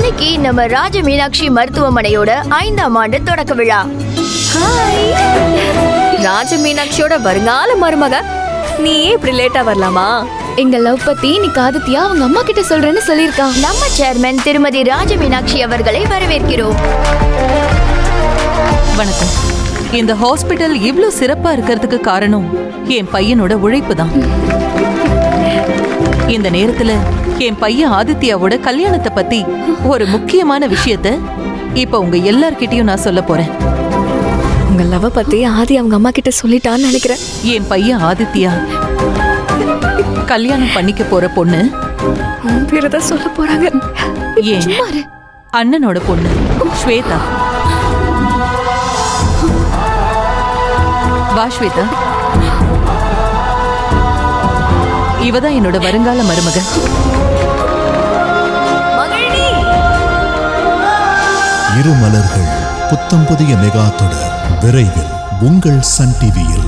இன்னைக்கு நம்ம ராஜ மீனாட்சி மருத்துவமனையோட 5ஆம் ஆண்டு தொடக்க விழா. ராஜ மீனாட்சியோட வருங்கால மருமக நீயே இப்படி லேட்டா வரலாமா? எங்க லவ் பத்தி நீ ஆதித்யா அவங்க அம்மா கிட்ட சொல்றேன்னு சொல்லிருக்கான். நம்ம சேர்மன் திருமதி ராஜ மீனாட்சி அவர்களை வரவேற்கிறோம். வணக்கம். இந்த ஹாஸ்பிட்டல் இவ்ளோ சிறப்பா இருக்கிறதுக்கு காரணம் என் பையனோட உழைப்பு தான். இந்த நேரத்துல என் பையன் ஆதித்யாவோட கல்யாணத்தை பத்தி ஒரு முக்கியமான விஷயத்த இப்ப உங்க எல்லார்கிட்டயும் நான் சொல்ல போறேன். உங்க லவ் பத்தி ஆதி அவங்க அம்மா கிட்ட சொல்லிட்டான்னு நினைக்கிறேன். என் பையன் ஆதித்யா கல்யாணம் பண்ணிக்க போற பொண்ணு பேரதான் சொல்ல போறாங்க. ஏன் அண்ணனோட பொண்ணு ஸ்வேதா. வா ஸ்வேதா, இவதான் என்னோட வருங்கால மருமக. இரு மலர்கள் புத்தம் புதிய மெகா தொடர் விரைவில் உங்கள் சன் டிவியில்.